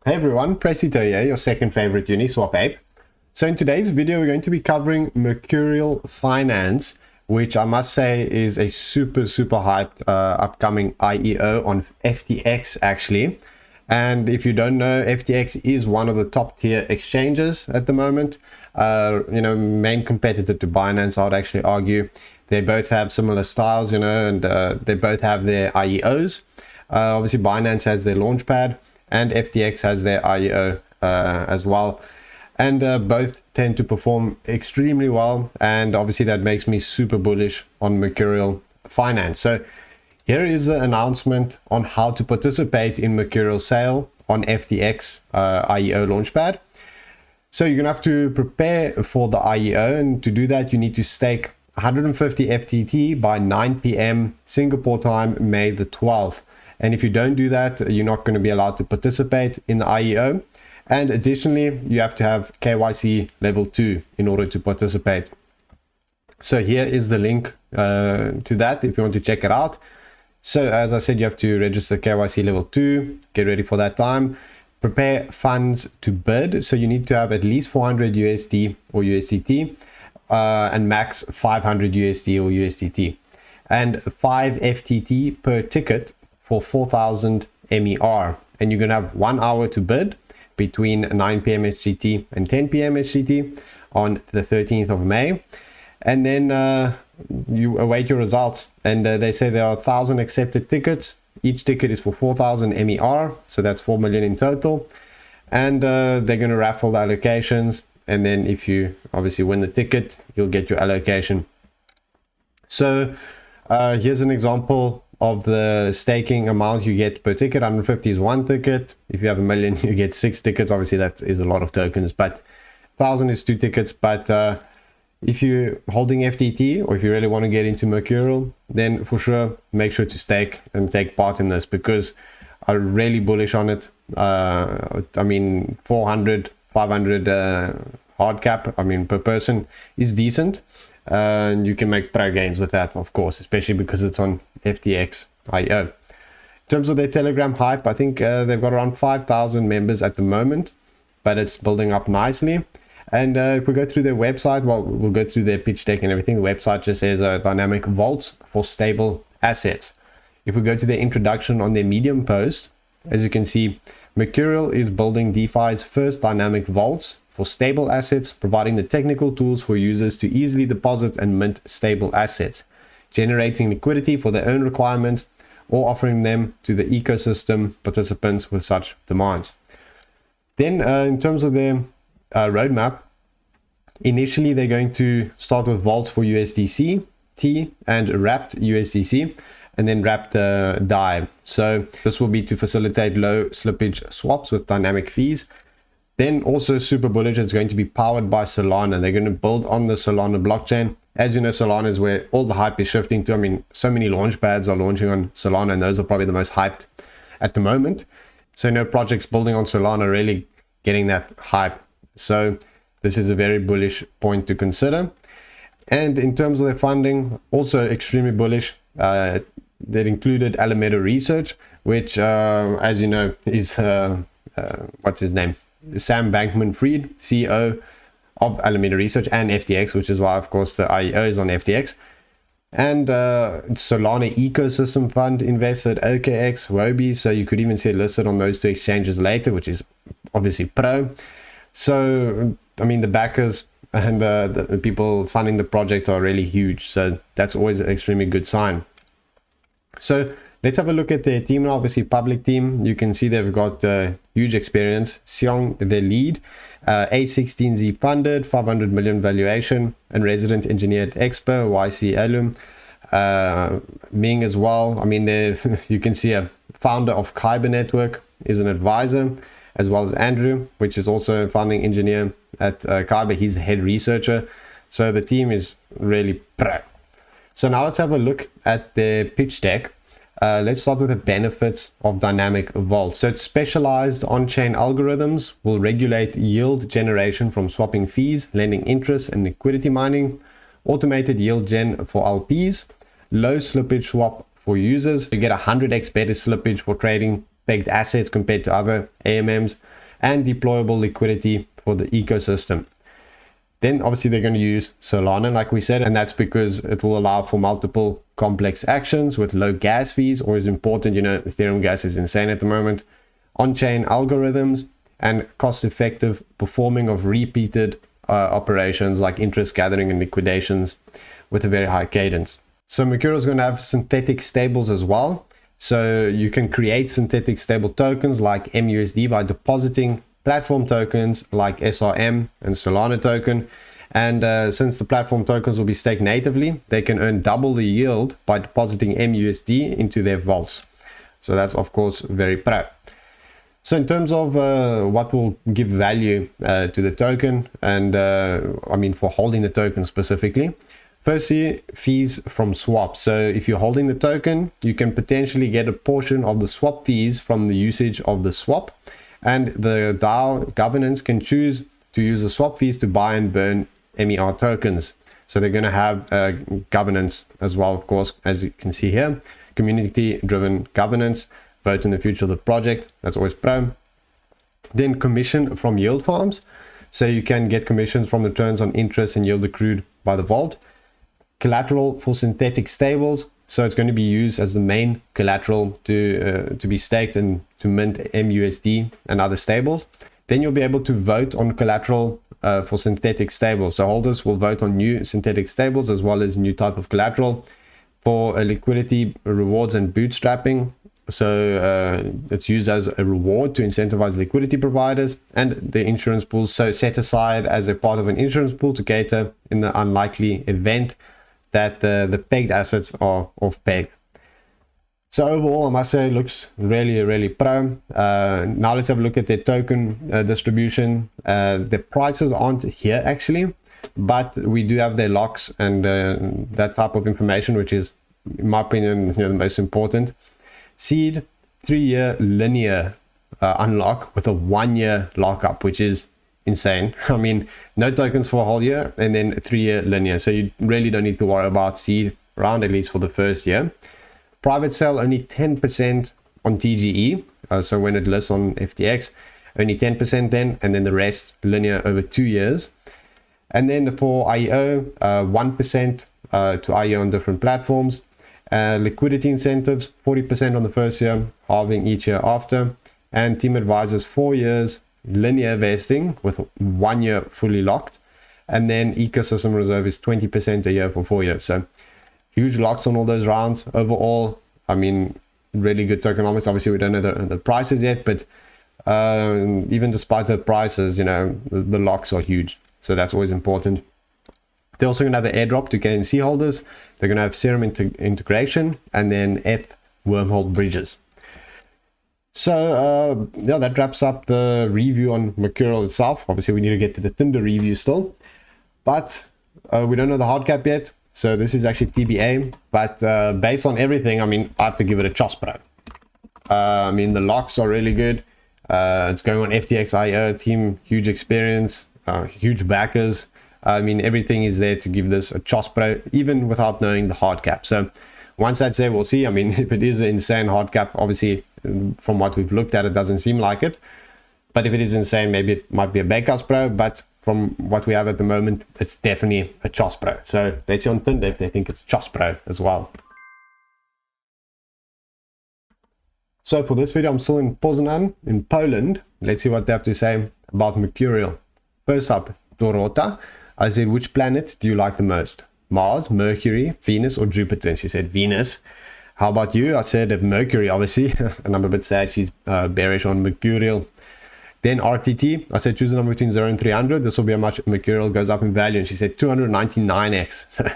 Hey everyone, Presale here, your second favorite Uniswap ape. So in today's video, we're going to be covering Mercurial Finance, which I must say is a super hyped upcoming IEO on FTX actually. And if you don't know, FTX is one of the top tier exchanges at the moment. Main competitor to Binance, I would actually argue. They both have similar styles, and they both have their IEOs. Obviously, Binance has their launchpad, and FTX has their IEO as well, and both tend to perform extremely well, and obviously that makes me super bullish on Mercurial Finance. So here is the announcement on how to participate in Mercurial sale on FTX IEO launchpad. So you're gonna have to prepare for the IEO, and to do that you need to stake 150 FTT by 9 p.m. Singapore time, May the 12th. And if you don't do that, you're not going to be allowed to participate in the IEO. And additionally, you have to have KYC level 2 in order to participate. So here is the link to that if you want to check it out. So as I said, you have to register KYC level 2, get ready for that time, prepare funds to bid. So you need to have at least 400 USD or USDT and max 500 USD or USDT, and 5 FTT per ticket for 4,000 MER, and you're gonna have 1 hour to bid between 9 p.m. HGT and 10 p.m. HGT on the 13th of May, and then you await your results. And they say there are 1,000 accepted tickets. Each ticket is for 4,000 MER, so that's 4 million in total. And they're gonna raffle the allocations, and then if you obviously win the ticket, you'll get your allocation. So here's an example of the staking amount you get per ticket. 150 is 1 ticket. If you have 1 million, you get 6 tickets. Obviously that is a lot of tokens, but 1,000 is 2 tickets. But if you're holding FTT, or if you really want to get into Mercurial, then for sure make sure to stake and take part in this, because I'm really bullish on it. I mean, 400 500 hard cap, per person is decent. And you can make pro gains with that, of course, especially because it's on FTX IEO. In terms of their Telegram hype, I think they've got around 5,000 members at the moment, but it's building up nicely. And if we go through their website, well, we'll go through their pitch deck and everything. The website just says dynamic vaults for stable assets. If we go to their introduction on their Medium post, as you can see, Mercurial is building DeFi's first dynamic vaults for stable assets, providing the technical tools for users to easily deposit and mint stable assets, generating liquidity for their own requirements, or offering them to the ecosystem participants with such demands. Then in terms of their roadmap, initially they're going to start with vaults for USDC, T, and wrapped USDC, and then wrapped DAI. So this will be to facilitate low slippage swaps with dynamic fees. Then also super bullish, it's going to be powered by Solana. They're going to build on the Solana blockchain. As you know, Solana is where all the hype is shifting to. So many launch pads are launching on Solana, and those are probably the most hyped at the moment. So projects building on Solana really getting that hype. So this is a very bullish point to consider. And in terms of their funding, also extremely bullish. That included Alameda Research, which, as you know, is what's his name? Sam Bankman-Fried, CEO of Alameda Research and FTX, which is why, of course, the IEO is on FTX. And Solana Ecosystem Fund invested, OKX, Wobi, so you could even see it listed on those 2 exchanges later, which is obviously pro. So, the backers and the people funding the project are really huge, so that's always an extremely good sign. So let's have a look at their team now. Obviously, public team, you can see they've got huge experience. Xiong, their lead, A16Z funded, 500 million valuation, and resident engineer at Expo, YC Alum. Ming as well. You can see a founder of Kyber Network is an advisor, as well as Andrew, which is also a founding engineer at Kyber. He's the head researcher. So the team is really pro. So now let's have a look at the pitch deck. Let's start with the benefits of dynamic vaults. So it's specialized on-chain algorithms, will regulate yield generation from swapping fees, lending interest, and liquidity mining, automated yield gen for LPs, low slippage swap for users. You get 100x better slippage for trading pegged assets compared to other AMMs, and deployable liquidity for the ecosystem. Then obviously they're going to use Solana, like we said, and that's because it will allow for multiple complex actions with low gas fees. Always important, you know, Ethereum gas is insane at the moment. On-chain algorithms and cost-effective performing of repeated operations like interest gathering and liquidations with a very high cadence. So Mercurial is going to have synthetic stables as well. So you can create synthetic stable tokens like MUSD by depositing platform tokens like SRM and Solana token. And since the platform tokens will be staked natively, they can earn double the yield by depositing MUSD into their vaults. So that's of course very pro. So in terms of what will give value to the token, and I mean for holding the token specifically, firstly, fees from swaps. So if you're holding the token, you can potentially get a portion of the swap fees from the usage of the swap, and the DAO governance can choose to use the swap fees to buy and burn MER tokens. So they're going to have governance as well, of course, as you can see here, community-driven governance. Vote in the future of the project, that's always pro. Then commission from yield farms, so you can get commissions from returns on interest and yield accrued by the vault. Collateral for synthetic stables, so it's going to be used as the main collateral to be staked and to mint MUSD and other stables. Then you'll be able to vote on collateral for synthetic stables, so holders will vote on new synthetic stables as well as new type of collateral for liquidity rewards and bootstrapping. So it's used as a reward to incentivize liquidity providers, and the insurance pools, so set aside as a part of an insurance pool to cater in the unlikely event that the pegged assets are off peg. So overall, I must say it looks really pro. Now let's have a look at their token distribution. The prices aren't here actually, but we do have their locks and that type of information, which is, in my opinion, the most important. Seed 3-year linear unlock with a 1-year lockup, which is insane. I mean, no tokens for a whole year and then a 3-year linear. So you really don't need to worry about seed round, at least for the first year. Private sale only 10% on TGE. So when it lists on FTX, only 10% then, and then the rest linear over 2 years. And then for IEO, 1% to IEO on different platforms. Liquidity incentives, 40% on the first year, halving each year after. And team advisors, 4 years linear vesting with 1 year fully locked. And then ecosystem reserve is 20% a year for 4 years. So huge locks on all those rounds. Overall, I mean, really good tokenomics. Obviously, we don't know the prices yet, but even despite the prices, you know, the locks are huge. So that's always important. They're also going to have an airdrop to KNC holders. They're going to have Serum integration and then ETH wormhole bridges. So yeah, that wraps up the review on Mercurial itself. Obviously, we need to get to the Tinder review still, but we don't know the hard cap yet. So this is actually TBA, but based on everything, I mean, I have to give it a chos, bro. I mean, the locks are really good. It's going on FTX IEO team, huge experience, huge backers. I mean, everything is there to give this a chos, bro, even without knowing the hard cap. So once that's there, we'll see. I mean, if it is an insane hard cap, obviously, from what we've looked at, it doesn't seem like it. But if it is insane, maybe it might be a bakehouse, bro. But from what we have at the moment, it's definitely a chos, bro. So let's see on Tinder if they think it's chos, bro, as well. So for this video, I'm still in Poznan in Poland. Let's see what they have to say about Mercurial. First up, Dorota. I said, which planet do you like the most? Mars, Mercury, Venus, or Jupiter? And she said, Venus. How about you? I said Mercury, obviously. And I'm a bit sad she's bearish on Mercurial. Then RTT, I said, choose a number between 0 and 300. This will be how much Mercurial goes up in value. And she said 299x. So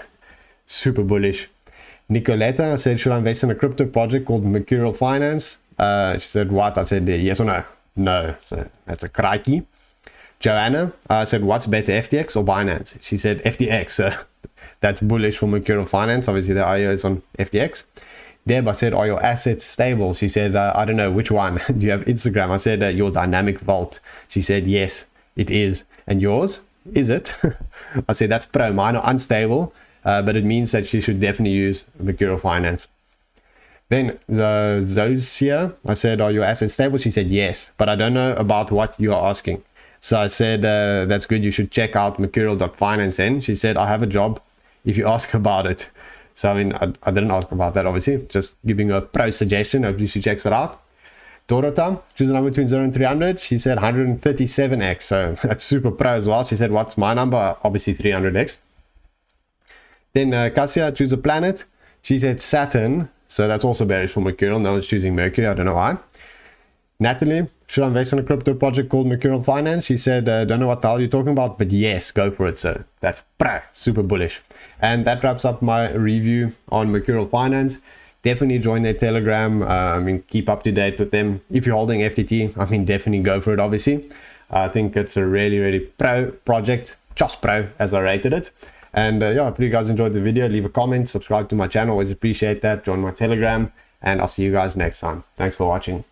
super bullish. Nicoletta, I said, should I invest in a crypto project called Mercurial Finance? She said, what? I said, yes or no? No. So that's a crikey. Joanna, I said, what's better, FTX or Binance? She said, FTX. So that's bullish for Mercurial Finance. Obviously, the IO is on FTX. Deb, I said, are your assets stable? She said, I don't know, which one? Do you have Instagram? I said, your dynamic vault. She said, yes, it is. And yours? Is it? I said, that's pro. Mine are unstable, but it means that she should definitely use Mercurial Finance. Then Zosia, I said, are your assets stable? She said yes, but I don't know about what you are asking. So I said, that's good. You should check out mercurial.finance then. She said, I have a job if you ask about it. So, I mean, I didn't ask about that, obviously. Just giving her a pro suggestion. Hopefully she checks it out. Dorota, choose a number between 0 and 300. She said 137x. So that's super pro as well. She said, what's my number? Obviously 300x. Then Cassia, choose a planet. She said Saturn. So that's also bearish for Mercurial. No one's choosing Mercury. I don't know why. Natalie, should I invest in a crypto project called Mercurial Finance? She said, don't know what the hell you're talking about, but yes, go for it. So that's super bullish. And that wraps up my review on Mercurial Finance. Definitely join their Telegram. I mean, keep up to date with them. If you're holding FTT, I mean, definitely go for it, obviously. I think it's a really pro project. Just pro, as I rated it. And yeah, if you guys enjoyed the video, leave a comment, subscribe to my channel. Always appreciate that. Join my Telegram. And I'll see you guys next time. Thanks for watching.